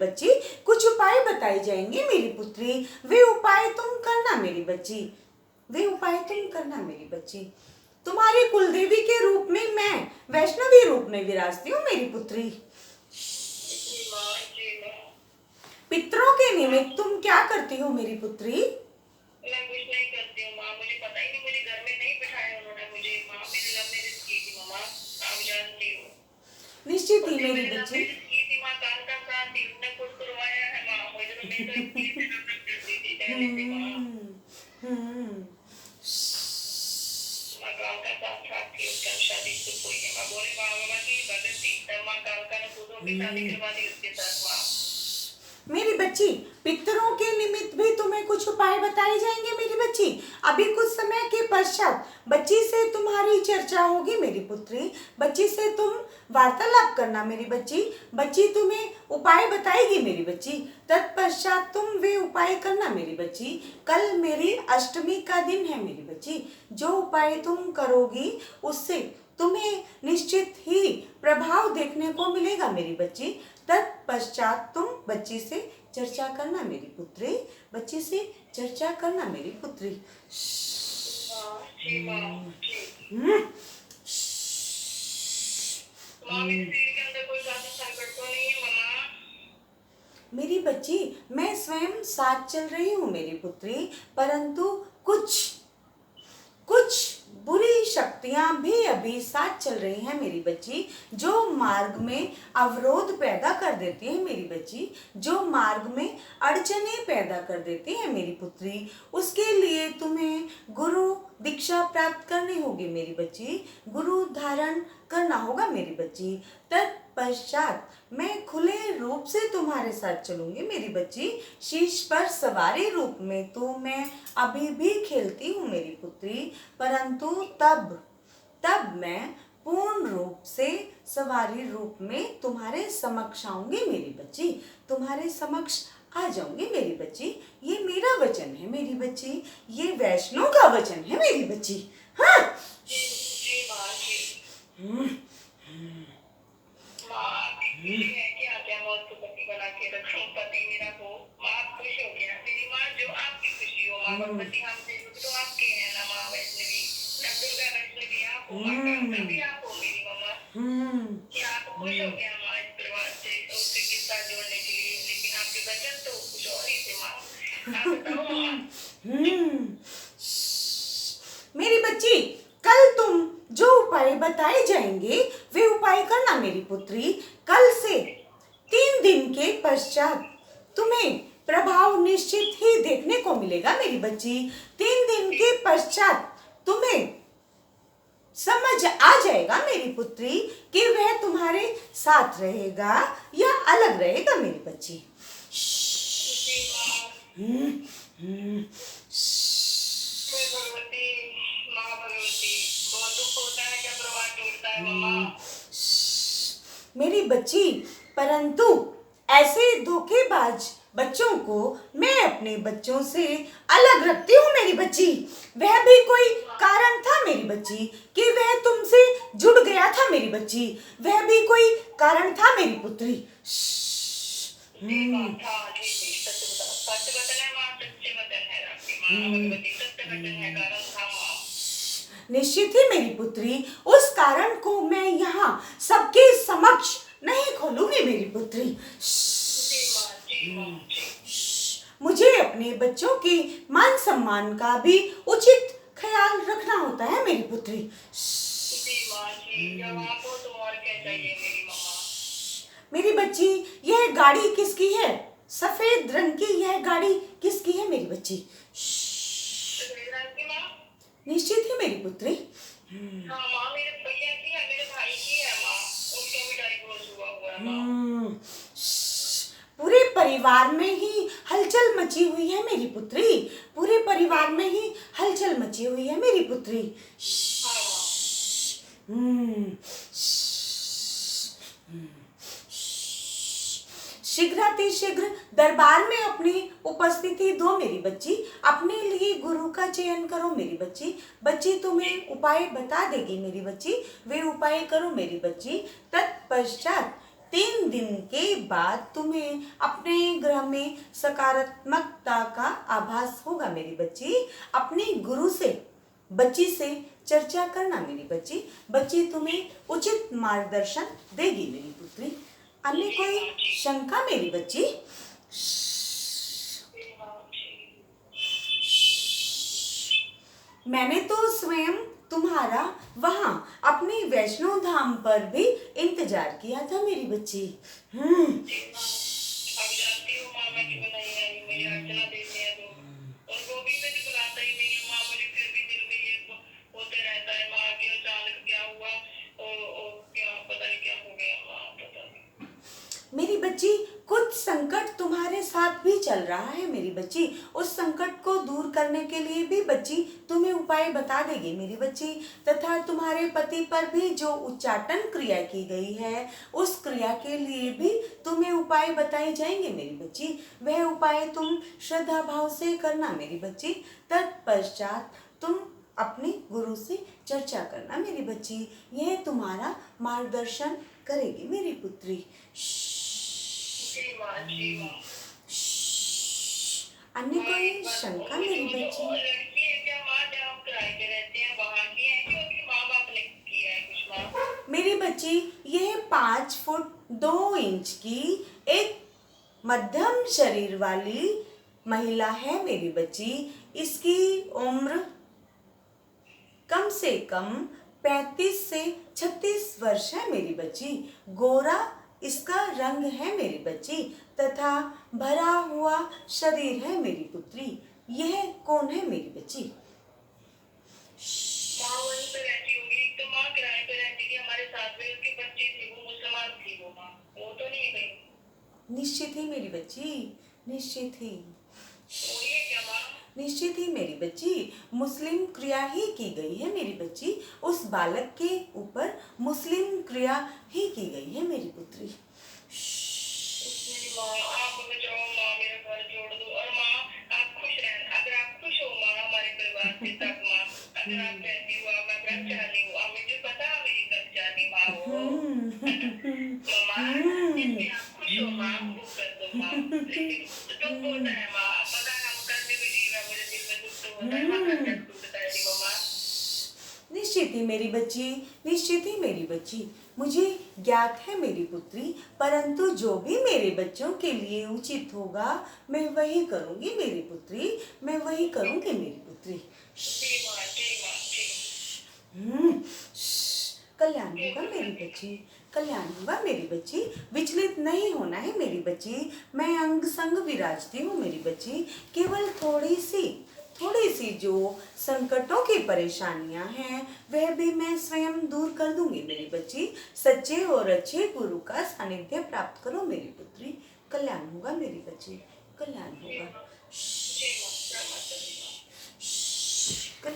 बच्ची, कुछ उपाय बताए जाएंगे मेरी पुत्री, वे उपाय तुम करना मेरी बच्ची, वे उपाय तुम करना मेरी बच्ची। तुम्हारी कुलदेवी के रूप में मैं वैष्णवी रूप में विराजती हूँ मेरी पुत्री। पितरों के निमित्त तुम क्या करती हो मेरी पुत्री? मैं कुछ नहीं करती हूँ माँ, मुझे पता ही नहीं, मुझे घर में नहीं बिठाया उन्होंने मुझे। माँ मेरी लव मैरिज की थी मामा, आप जानती हो। निश्चित ही मेरी लव बच्ची। मैरिज की थी माँ, कान का साथ थी, उसने खुद करवाया है माँ, मुझे तो मैं तो इतनी से नफरत करती थी पहले से माँ। माँ कालका साथ साथ थी, उसका शादी से कोई है माँ, बोले माँ मामा की भगत थी, तब माँ कालका ने खुदों की शादी करवा दी उसके साथ माँ। मेरी बच्ची, पितरों के निमित्त भी तुम्हें कुछ उपाय बताए जाएंगे मेरी बच्ची। अभी कुछ समय के पश्चात बच्ची से तुम्हारी चर्चा होगी मेरी पुत्री, बच्ची से तुम वार्तालाप करना मेरी बच्ची, बच्ची तुम्हें उपाय बताएगी मेरी बच्ची, तत्पश्चात तुम वे उपाय करना मेरी बच्ची। कल मेरी अष्टमी का दिन है मेरी बच्ची, जो उपाय तुम करोगी उससे तुम्हें निश्चित ही प्रभाव देखने को मिलेगा मेरी बच्ची। तत्पश्चात तुम बच्ची से चर्चा करना मेरी पुत्री, बच्ची से चर्चा करना मेरी पुत्री। मेरी बच्ची, मैं स्वयं साथ चल रही हूँ मेरी पुत्री, परंतु कुछ बुरी शक्तियां भी अभी साथ चल रही हैं मेरी बच्ची, जो मार्ग में अवरोध पैदा कर देती है मेरी बच्ची, जो मार्ग में अड़चने पैदा कर देती है मेरी पुत्री। उसके लिए तुम्हें गुरु दीक्षा प्राप्त करनी होगी मेरी बच्ची, गुरु धारण करना होगा मेरी बच्ची। तत्पश्चात मैं खुले रूप से तुम्हारे साथ चलूंगी मेरी बच्ची, शीश पर सवारी रूप में तो मैं अभी भी खेलती हूँ मेरी पुत्री, परंतु तब मैं पूर्ण रूप से सवारी रूप में तुम्हारे समक्ष आऊंगी मेरी बच्ची, तुम्हारे समक्ष आ जाऊंगी मेरी बच्ची। ये मेरा वचन है मेरी बच्ची, ये वैष्णव का वचन है मेरी बच्ची। हाँ भगवती हम तो आपके हैं ना माँ वैष्णवी, नव दुर्गा वैष्णवी आप हो, माँ कालका भी आप हो मेरी मम्मा। क्या आप खुश हो गया माँ इस परिवार से उसके के साथ जोड़ने के लिए, लेकिन आपके वचन तो कुछ और ही थे माँ, आप बताओ माँ। मेरी बच्ची, कल तुम जो उपाय बताए जाएंगे वे उपाय करना मेरी पुत्री। कल से 3 दिन के पश्चात तुम्हें प्रभाव निश्चित ही देखने को मिलेगा मेरी बच्ची। 3 दिन के पश्चात तुम्हें समझ आ जाएगा मेरी पुत्री कि वह तुम्हारे साथ रहेगा या अलग रहेगा मेरी बच्ची। मेरी बच्ची, परंतु ऐसे धोखेबाज बच्चों को मैं अपने बच्चों से अलग रखती हूँ मेरी बच्ची। वह भी कोई कारण था मेरी बच्ची कि वह तुमसे जुड़ गया था मेरी बच्ची, वह भी कोई कारण था मेरी पुत्री। निश्चित ही मेरी पुत्री, उस कारण को मैं यहाँ सबके समक्ष नहीं खोलूंगी मेरी पुत्री। मुझे अपने बच्चों के मान सम्मान का भी उचित ख्याल रखना होता है मेरी पुत्री। मेरी बच्ची, यह गाड़ी किसकी है? सफेद रंग की यह गाड़ी किसकी है मेरी बच्ची? निश्चित ही मेरी पुत्री। मेरे भैया की है, मेरे भाई की है माँ, उसका भी डाइवोर्स हुआ हुआ है माँ। पूरे परिवार में ही हलचल मची हुई है मेरी पुत्री, पूरे परिवार में ही हलचल मची हुई है मेरी पुत्री। शीघ्रातिशीघ्र दरबार में अपनी उपस्थिति दो मेरी बच्ची, अपने लिए गुरु का चयन करो मेरी बच्ची। बच्ची तुम्हें उपाय बता देगी मेरी बच्ची, वे उपाय करो मेरी बच्ची। तत्पश्चात 3 दिन के बाद तुम्हें अपने ग्रह में सकारात्मकता का आभास होगा मेरी बच्ची। अपने गुरु से बच्ची से चर्चा करना मेरी बच्ची। बच्ची तुम्हें उचित मार्गदर्शन देगी मेरी पुत्री। अन्य कोई शंका मेरी बच्ची? जी माँ जी। मैंने तो स्वयं तुम्हारा वहां अपने वैष्णो धाम पर भी इंतजार किया था मेरी बच्ची। जी माँ, अब जानती हूँ माँ मैं क्यों नहीं आई। मेरी अर्चना देती है तो, और वो भी मुझे बुलाता ही नहीं है माँ। मुझे फिर भी दिल में ये होते रहता है माँ कि अचानक क्या हुआ और क्या पता नहीं क्या हो गया माँ, पता नहीं। मेरी बच्ची, कुछ संकट तुम्हारे साथ भी चल रहा है मेरी बच्ची। उस संकट को दूर करने के लिए भी बच्ची तुम्हें उपाय बता देगी मेरी बच्ची। तथा तुम्हारे पति पर भी जो उच्चाटन क्रिया की गई है, उस क्रिया के लिए भी तुम्हें उपाय बताए जाएंगे मेरी बच्ची। वह उपाय तुम श्रद्धा भाव से करना मेरी बच्ची। तत्पश्चात तुम अपने गुरु से चर्चा करना मेरी बच्ची। यह तुम्हारा मार्गदर्शन करेगी मेरी पुत्री। जी माँ जी माँ। अन्य कोई शंका मेरी बच्ची? और लड़की है क्या माँ जहाँ आप किराए पे रहते हैं वहाँ की है कि उनके माँ बाप ने किया है कुछ माँ? मेरी बच्ची, यह 5 फुट 2 इंच की एक मध्यम शरीर वाली महिला है मेरी बच्ची। इसकी उम्र कम से कम 35 से 36 वर्ष है मेरी बच्ची। गोरा इसका रंग है मेरी बच्ची तथा भरा हुआ शरीर है मेरी पुत्री। यह कौन है मेरी बच्ची? माँ वहीं पे रहती होगी। तो माँ किराए पे रहती थी हमारे साथ में, उसके बच्चे थे, वो मुसलमान थी वो माँ, वो तो नहीं गई। निश्चित ही मेरी बच्ची, निश्चित ही, वो ये क्या माँ? निश्चित ही मेरी बच्ची, मुस्लिम क्रिया ही की गई है मेरी बच्ची। उस बालक के ऊपर मुस्लिम क्रिया ही की गई है मेरी पुत्री। मेरी माँ आप बचाओ माँ, मेरा घर जोड़ दो। और माँ आप खुश रहना, अगर आप खुश हो माँ हमारे परिवार से तब माँ, अगर आप कहती हो मैं ब्रह्मचारी हूँ, अब मुझे पता मेरी ब्रह्मचारी माँ हो तो माँ जिसमें आप खुश हो माँ वो कर दो माँ। लेकिन दुख होता है माँ, पता है हम करने भी जीव है, मुझे दिल में दुख तो होता है माँ, घर जब टूटता है जी माँ। निश्चित ही मेरी बच्ची, निश्चित ही मेरी बच्ची, मुझे ज्ञात है मेरी पुत्री। परंतु जो भी मेरे बच्चों के लिए उचित होगा मैं वही करूंगी मेरी पुत्री, मैं वही करूंगी मेरी पुत्री। जी माँ जी माँ जी। कल्याण होगा मेरी बच्ची, कल्याण होगा मेरी बच्ची। विचलित नहीं होना है मेरी बच्ची। मैं अंग संग विराजती हूँ मेरी बच्ची। केवल थोड़ी सी जो संकटों की परेशानियां हैं वह भी मैं स्वयं दूर कर दूंगी मेरी बच्ची। सच्चे और अच्छे गुरु का सानिध्य प्राप्त करो मेरी पुत्री। कल्याण होगा मेरी बच्ची, कल्याण होगा। जी माँ, ब्रह्मचारी।